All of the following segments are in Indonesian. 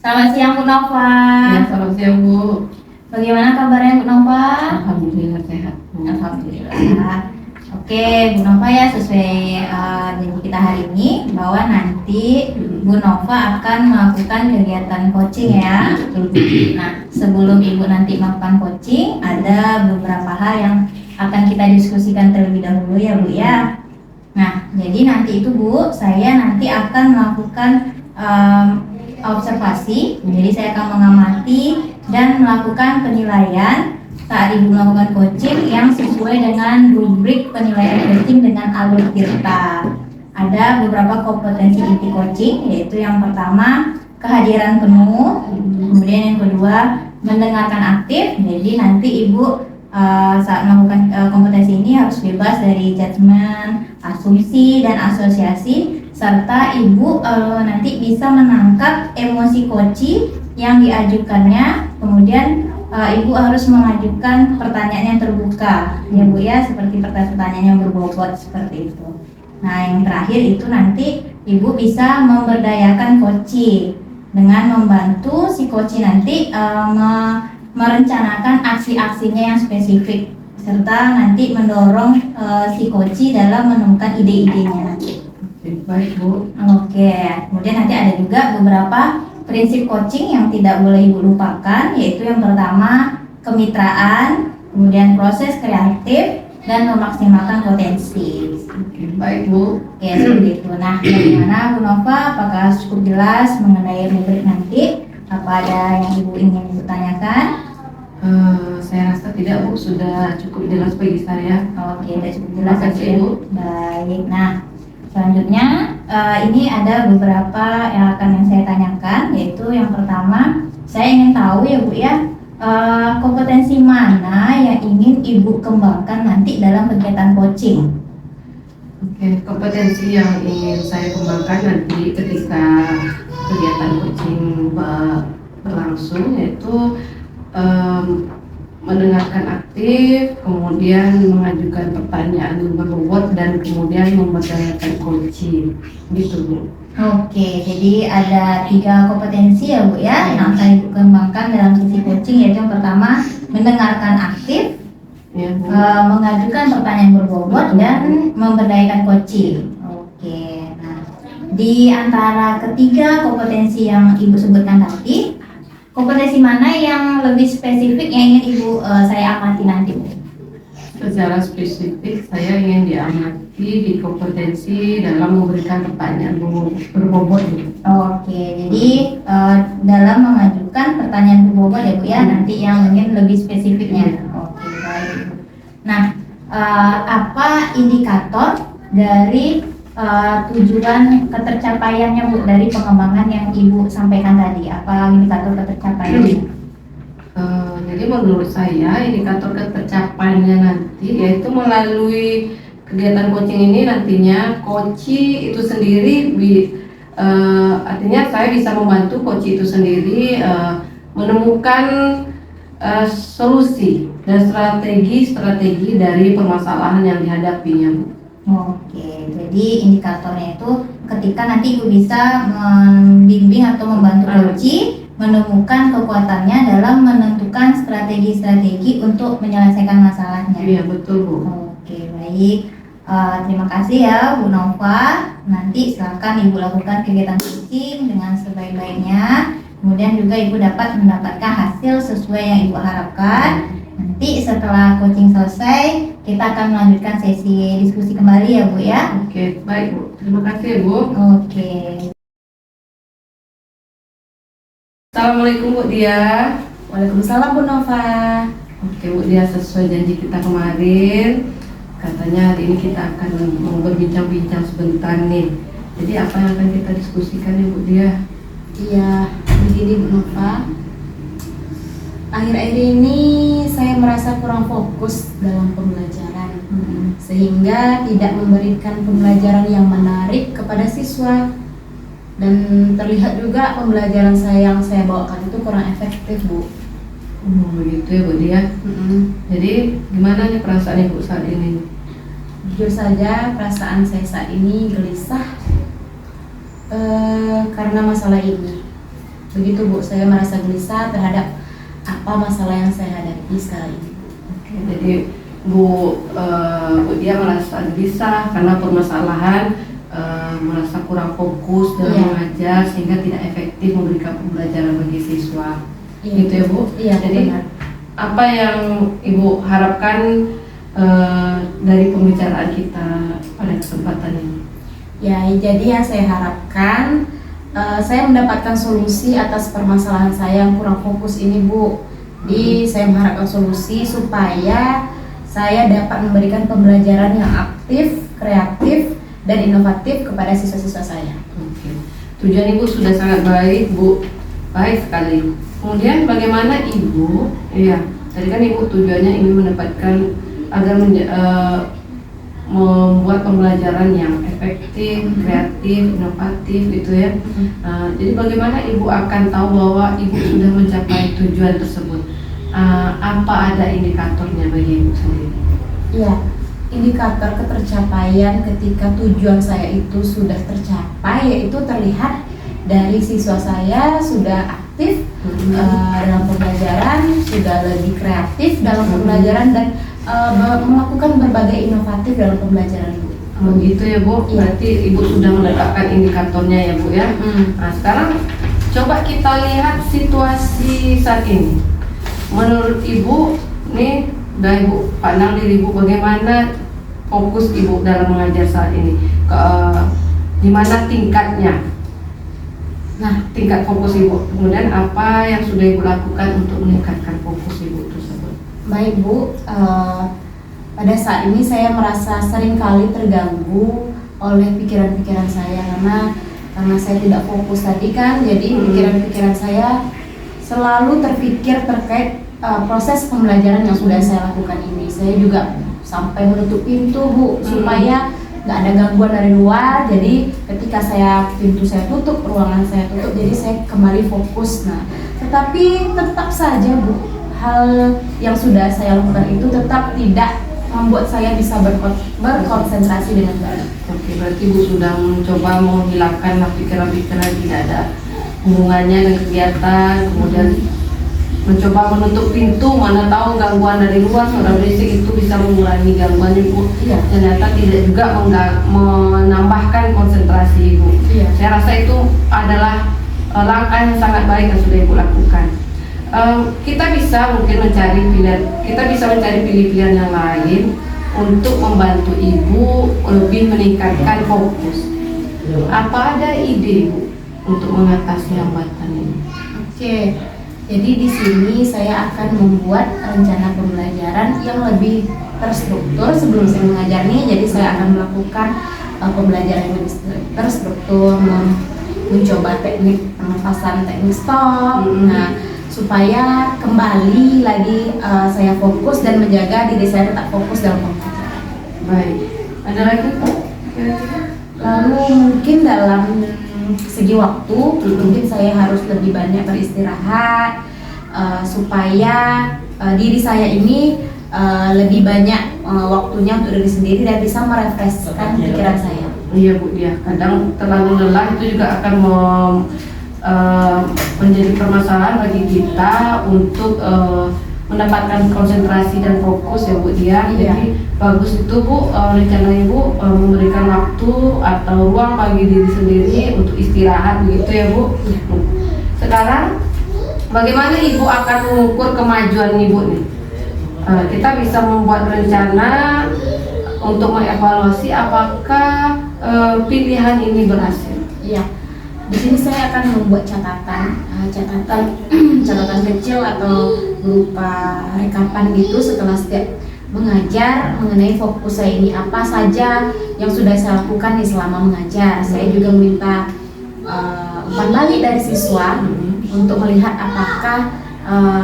Selamat siang Bu Nova. Ya, selamat siang Bu. Bagaimana kabarnya Bu Nova? Alhamdulillah sehat Bu. Alhamdulillah. Oke Bu Nova, ya sesuai janji kita hari ini bahwa nanti Bu Nova akan melakukan kegiatan coaching ya. Nah, sebelum Ibu nanti melakukan coaching, ada beberapa hal yang akan kita diskusikan terlebih dahulu ya Bu ya. Nah, jadi nanti itu Bu, saya nanti akan melakukan observasi. Jadi saya akan mengamati dan melakukan penilaian saat Ibu melakukan coaching yang sesuai dengan rubrik penilaian coaching dengan alur tirta. Ada beberapa kompetensi inti coaching, yaitu yang pertama kehadiran penuh, kemudian yang kedua mendengarkan aktif. Jadi nanti Ibu saat melakukan kompetensi ini harus bebas dari judgement, asumsi dan asosiasi, serta Ibu nanti bisa menangkap emosi coachee yang diajukannya. Kemudian Ibu harus mengajukan pertanyaan yang terbuka ya Bu ya, seperti pertanyaan yang berbobot seperti itu. Nah, yang terakhir itu nanti Ibu bisa memberdayakan coachee dengan membantu si coachee nanti merencanakan aksi-aksinya yang spesifik, serta nanti mendorong si coachee dalam menemukan ide-idenya nanti. Baik Bu. Oke, kemudian nanti ada juga beberapa prinsip coaching yang tidak boleh Ibu lupakan, yaitu yang pertama kemitraan, kemudian proses kreatif, dan memaksimalkan potensi. Oke, baik Bu. Oke, seperti itu. Nah, bagaimana Bu Nova? Apakah cukup jelas mengenai rubrik nanti? Apa ada yang Ibu ingin ditanyakan? Saya rasa tidak Bu, sudah cukup jelas bagi saya. Oke, sudah cukup jelas Terima kasih, ya Bu. Baik. Nah, selanjutnya ini ada beberapa yang akan saya tanyakan, yaitu yang pertama saya ingin tahu ya Bu ya, kompetensi mana yang ingin Ibu kembangkan nanti dalam kegiatan coaching? Oke, kompetensi yang ingin saya kembangkan nanti ketika kegiatan coaching berlangsung yaitu mendengarkan aktif, kemudian mengajukan pertanyaan yang berbobot, dan kemudian memberdayakan coaching, gitu Bu. Oke, jadi ada 3 kompetensi ya Bu ya yang akan Ibu kembangkan dalam sisi coaching, yaitu yang pertama mendengarkan aktif, Ya, Bu. mengajukan pertanyaan berbobot, dan memberdayakan coaching. Oke, nah di antara ketiga kompetensi yang Ibu sebutkan tadi, kompetensi mana yang lebih spesifik yang ingin Ibu saya amati nanti Bu? Secara spesifik saya ingin diamati di kompetensi dalam memberikan pertanyaan berbobot. Oke, jadi dalam mengajukan pertanyaan berbobot ya Bu ya, nanti yang ingin lebih spesifiknya. Oke, baik. Nah, apa indikator dari tujuan ketercapaiannya Bu dari pengembangan yang Ibu sampaikan tadi? Apa indikator ketercapaiannya? Jadi menurut saya indikator ketercapaiannya nanti yaitu melalui kegiatan coaching ini nantinya coachee itu sendiri artinya saya bisa membantu coachee itu sendiri menemukan solusi dan strategi dari permasalahan yang dihadapinya. Oke, jadi indikatornya itu ketika nanti Ibu bisa membimbing atau membantu coachee menemukan kekuatannya dalam menentukan strategi-strategi untuk menyelesaikan masalahnya. Iya, betul Bu. Oke, baik. Terima kasih ya Bu Nova. Nanti silakan Ibu lakukan kegiatan coaching dengan sebaik-baiknya. Kemudian juga Ibu dapat mendapatkan hasil sesuai yang Ibu harapkan. Nanti setelah coaching selesai, kita akan melanjutkan sesi diskusi kembali ya Bu ya. Oke, baik Bu. Terima kasih Bu. Oke. Assalamualaikum Bu Dia. Waalaikumsalam Bu Nova. Oke Bu Dia, sesuai janji kita kemarin, katanya hari ini kita akan berbincang-bincang sebentar nih Jadi apa yang akan kita diskusikan ya Bu Dia? Iya, begini Bu Nova. Akhir-akhir ini saya merasa kurang fokus dalam pembelajaran, sehingga tidak memberikan pembelajaran yang menarik kepada siswa. Dan terlihat juga pembelajaran saya yang saya bawakan itu kurang efektif, Bu. Begitu ya Bu Dia. Jadi gimana nih perasaan Ibu saat ini? Jujur saja perasaan saya saat ini gelisah karena masalah ini. Begitu Bu, saya merasa gelisah terhadap apa masalah yang saya hadapi sekarang ini. Oke, jadi Bu Dia merasa gelisah karena permasalahan, merasa kurang fokus dalam Iya. mengajar sehingga tidak efektif memberikan pembelajaran bagi siswa. Iya. Gitu ya Bu? Iya, Jadi benar. apa yang Ibu harapkan dari pembicaraan kita pada kesempatan ini? Ya, jadi yang saya harapkan saya mendapatkan solusi atas permasalahan saya yang kurang fokus ini, Bu. Jadi saya mengharapkan solusi supaya saya dapat memberikan pembelajaran yang aktif, kreatif, dan inovatif kepada siswa-siswa saya. Oke. Tujuan Ibu sudah sangat baik, Bu. Baik sekali. Kemudian bagaimana Ibu? Iya, tadi kan Ibu tujuannya ingin mendapatkan agar membuat pembelajaran yang efektif, kreatif, inovatif gitu ya. Jadi bagaimana Ibu akan tahu bahwa Ibu sudah mencapai tujuan tersebut? Apa ada indikatornya bagi Ibu sendiri? Iya, indikator ketercapaian ketika tujuan saya itu sudah tercapai yaitu terlihat dari siswa saya sudah aktif dalam pembelajaran, sudah lebih kreatif dalam pembelajaran dan melakukan berbagai inovatif dalam pembelajaran Ibu. Begitu ya Bu, Iya. berarti Ibu sudah menetapkan indikatornya ya Bu ya. Nah sekarang coba kita lihat situasi saat ini. Menurut Ibu, nih dari Ibu pandang diri Ibu bagaimana fokus Ibu dalam mengajar saat ini? Di mana tingkatnya? Nah, tingkat fokus Ibu. Kemudian apa yang sudah Ibu lakukan untuk meningkatkan fokus Ibu tersebut? Baik Bu, pada saat ini saya merasa seringkali terganggu oleh pikiran-pikiran saya karena saya tidak fokus tadi kan, jadi pikiran-pikiran saya selalu terpikir terkait proses pembelajaran yang sudah saya lakukan ini. Saya juga sampai menutup pintu Bu supaya nggak ada gangguan dari luar. Jadi ketika pintu saya tutup, ruangan saya tutup, jadi saya kembali fokus. Nah, tetapi tetap saja Bu, hal yang sudah saya lakukan itu tetap tidak membuat saya bisa berkonsentrasi dengan baik. Oke, berarti Ibu sudah mencoba menghilangkan pikiran-pikiran tidak ada hubungannya dengan kegiatan, kemudian mencoba menutup pintu, mana tahu gangguan dari luar, suara berisik itu bisa mengurangi gangguan Ibu. Iya. Ternyata tidak juga menambahkan konsentrasi Ibu. Iya. Saya rasa itu adalah langkah yang sangat baik yang sudah Ibu lakukan. Kita bisa mencari pilihan yang lain untuk membantu Ibu lebih meningkatkan fokus. Apa ada ide Ibu untuk mengatasi hambatan ini? Oke, jadi di sini saya akan membuat rencana pembelajaran yang lebih terstruktur sebelum saya mengajar nih. Jadi saya akan melakukan pembelajaran yang lebih terstruktur, mencoba teknik pernafasan, teknik stop. Nah, supaya kembali lagi saya fokus dan menjaga diri saya tetap fokus dalam pembelajaran. Baik, ada lagi Pak? Kira-kira? Lalu mungkin dalam segi waktu, mungkin saya harus lebih banyak beristirahat supaya diri saya ini lebih banyak waktunya untuk diri sendiri dan bisa merefreshkan pikiran saya. Iya Bu, ya kadang terlalu lelah itu juga akan menjadi permasalahan bagi kita untuk mendapatkan konsentrasi dan fokus ya Bu Dia. Iya. Jadi bagus itu Bu, rencana Ibu memberikan waktu atau ruang bagi diri sendiri untuk istirahat begitu ya Bu. Iya. Sekarang bagaimana Ibu akan mengukur kemajuan Ibu nih? Kita bisa membuat rencana untuk mengevaluasi apakah pilihan ini berhasil. Iya. Di sini saya akan membuat catatan catatan kecil atau berupa rekapan gitu setelah setiap mengajar mengenai fokus saya ini apa saja yang sudah saya lakukan di selama mengajar. Saya juga meminta umpan balik dari siswa untuk melihat apakah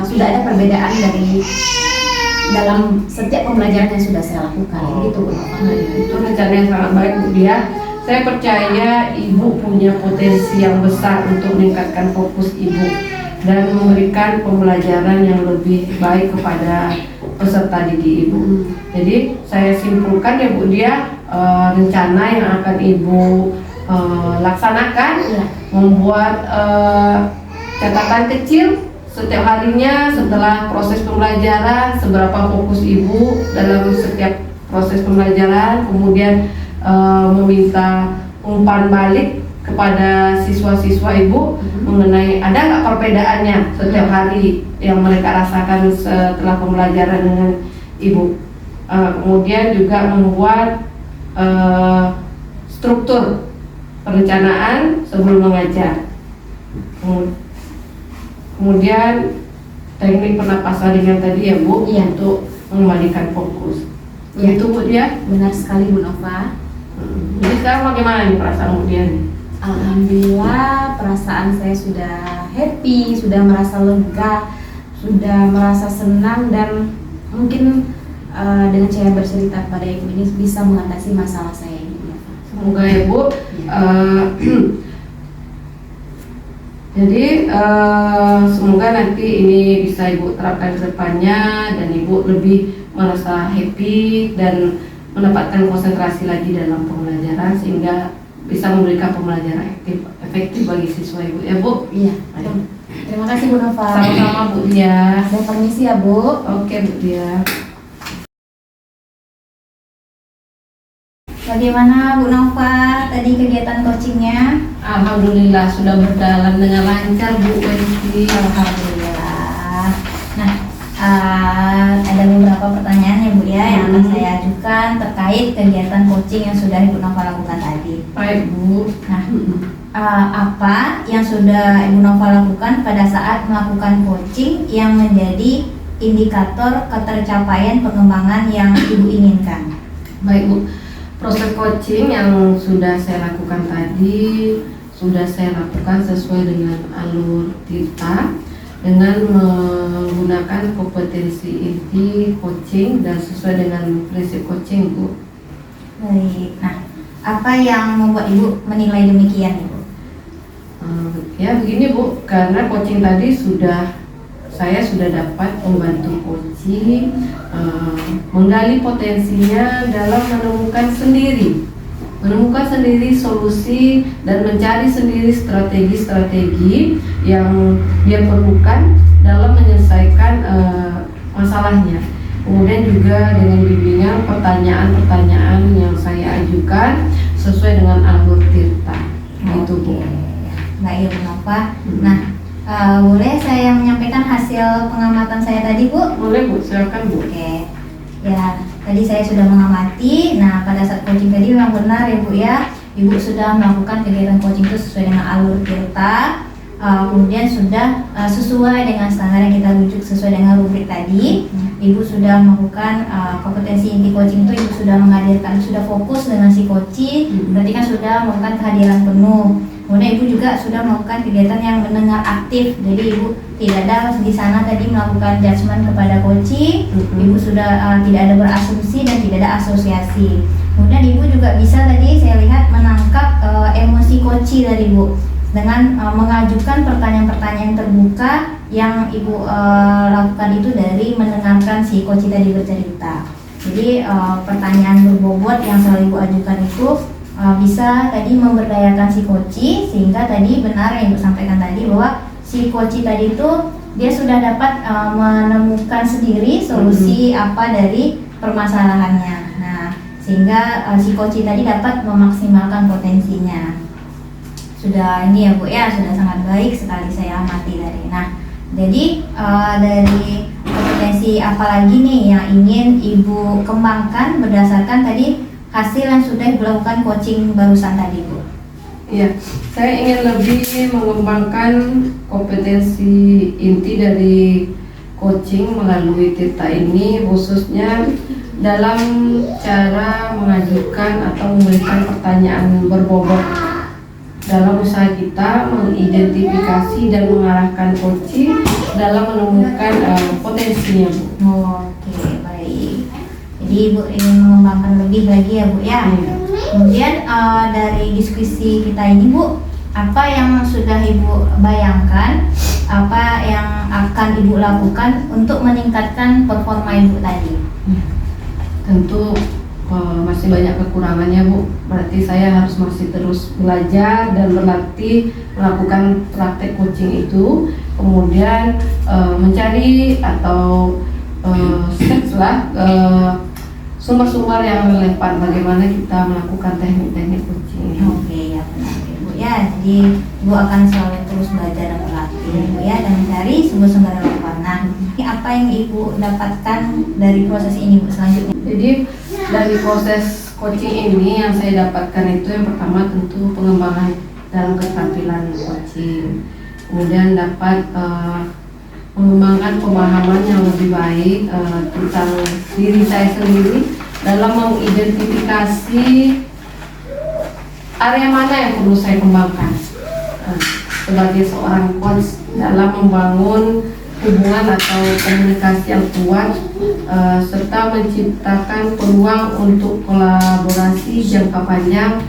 sudah ada perbedaan dari dalam setiap pembelajaran yang sudah saya lakukan. Gitu Bu Nova. Itu rencana yang sangat baik Bu Dia. Saya percaya Ibu punya potensi yang besar untuk meningkatkan fokus Ibu dan memberikan pembelajaran yang lebih baik kepada peserta didik Ibu. Jadi saya simpulkan ya Bu Dia, rencana yang akan Ibu laksanakan, membuat catatan kecil setiap harinya setelah proses pembelajaran, seberapa fokus Ibu dalam setiap proses pembelajaran, kemudian meminta umpan balik kepada siswa-siswa Ibu mengenai ada nggak perbedaannya setiap hari yang mereka rasakan setelah pembelajaran dengan Ibu. Kemudian juga membuat struktur perencanaan sebelum mengajar. Kemudian teknik pernapasan ringan tadi ya Bu, untuk mengembalikan fokus. Begitu Bu Dia? Benar sekali Bu Nova. Jadi sekarang bagaimana nih perasaan Bu Dia? Alhamdulillah perasaan saya sudah happy, sudah merasa lega, sudah merasa senang dan mungkin dengan saya bercerita kepada Ibu ini bisa mengatasi masalah saya ini. Semoga ya Bu. Jadi semoga nanti ini bisa Ibu terapkan ke depannya dan Ibu lebih merasa happy dan mendapatkan konsentrasi lagi dalam pembelajaran sehingga bisa memberikan pembelajaran efektif bagi siswa Ibu ya Bu. Iya. Terima kasih Bu Nova. Sama-sama Bu Dia. Saya permisi ya Bu. Oke Bu Dia. Bagaimana Bu Nova tadi kegiatan coachingnya? Alhamdulillah sudah berjalan dengan lancar Bu Wendy. Alhamdulillah. Nah, ada beberapa pertanyaan ya Bu ya yang akan saya ajukan terkait kegiatan coaching yang sudah Ibu Nova lakukan tadi. Baik Bu. Nah, apa yang sudah Ibu Nova lakukan pada saat melakukan coaching yang menjadi indikator ketercapaian pengembangan yang Ibu inginkan? Baik Bu. Proses coaching yang sudah saya lakukan tadi sudah saya lakukan sesuai dengan alur Tirta dengan menggunakan kompetensi inti coaching dan sesuai dengan prinsip coaching Bu. Baik. Nah, apa yang membuat Ibu menilai demikian Ibu? Ya begini Bu, karena coaching tadi saya sudah dapat membantu coaching menggali potensinya dalam menemukan sendiri solusi dan mencari sendiri strategi-strategi yang dia perlukan dalam menyelesaikan masalahnya. Kemudian juga dengan bimbingan pertanyaan-pertanyaan yang saya ajukan sesuai dengan alur Tirta. Gitu Bu. Baik Bu Nova. Nah, boleh saya menyampaikan hasil pengamatan saya tadi Bu? Boleh Bu, silakan Bu. Oke. Ya, tadi saya sudah mengamati. Nah, pada saat coaching tadi memang benar ya Bu ya. Ibu sudah melakukan kegiatan coaching itu sesuai dengan alur Tirta. Kemudian sudah sesuai dengan standar yang kita rujuk sesuai dengan rubrik tadi. Ibu sudah melakukan kompetensi inti coaching itu, Ibu sudah menghadirkan, sudah fokus dengan si coaching, berarti kan sudah melakukan kehadiran penuh. Kemudian Ibu juga sudah melakukan kegiatan yang mendengar aktif, jadi Ibu tidak ada di sana tadi melakukan judgement kepada coaching. Ibu sudah tidak ada berasumsi dan tidak ada asosiasi. Kemudian Ibu juga bisa tadi saya lihat menangkap emosi coaching dari Ibu dengan mengajukan pertanyaan-pertanyaan terbuka yang Ibu lakukan itu dari mendengarkan si coach tadi bercerita. Jadi pertanyaan berbobot yang selalu Ibu ajukan itu bisa tadi memberdayakan si coach, sehingga tadi benar yang Ibu sampaikan tadi bahwa si coach tadi itu dia sudah dapat menemukan sendiri solusi apa dari permasalahannya. Nah, sehingga si coach tadi dapat memaksimalkan potensinya. Sudah ini ya Bu ya, sudah sangat baik sekali saya amati tadi. Nah, jadi dari kompetensi apa lagi nih yang ingin Ibu kembangkan berdasarkan tadi hasil yang sudah Ibu lakukan coaching barusan tadi Bu? Iya, saya ingin lebih mengembangkan kompetensi inti dari coaching melalui Tirta ini, khususnya dalam cara mengajukan atau memberikan pertanyaan berbobot dalam usaha kita mengidentifikasi dan mengarahkan coaching dalam menemukan potensinya, Bu. Oke, baik. Jadi Ibu ingin mengembangkan lebih lagi ya, Bu ya. Kemudian dari diskusi kita ini, Bu, apa yang sudah Ibu bayangkan, apa yang akan Ibu lakukan untuk meningkatkan performa Ibu tadi? Tentu masih banyak kekurangannya, Bu. Berarti saya harus masih terus belajar dan berlatih melakukan praktek coaching itu, kemudian mencari atau search lah sumber-sumber yang relevan bagaimana kita melakukan teknik-teknik coaching ini. Oke, ya benar Ibu ya. Jadi Ibu akan selalu terus belajar dan berlatih Ibu ya, dan mencari sumber-sumber relevan. Nah, ini apa yang Ibu dapatkan dari proses ini, Bu, selanjutnya? Jadi dari proses coaching ini yang saya dapatkan itu yang pertama tentu pengembangan dalam keterampilan coaching, kemudian dapat mengembangkan pemahaman yang lebih baik tentang diri saya sendiri dalam mengidentifikasi area mana yang perlu saya kembangkan sebagai seorang coach dalam membangun hubungan atau komunikasi yang kuat serta menciptakan peluang untuk kolaborasi jangka panjang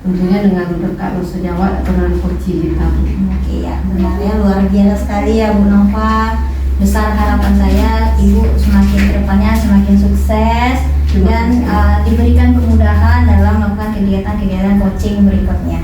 tentunya dengan rekan sejawat atau dengan coaching kita. Oke ya, benar ya, luar biasa sekali ya Bu Nova. Besar harapan saya Ibu semakin kedepannya semakin sukses dan diberikan kemudahan dalam melakukan kegiatan-kegiatan coaching berikutnya.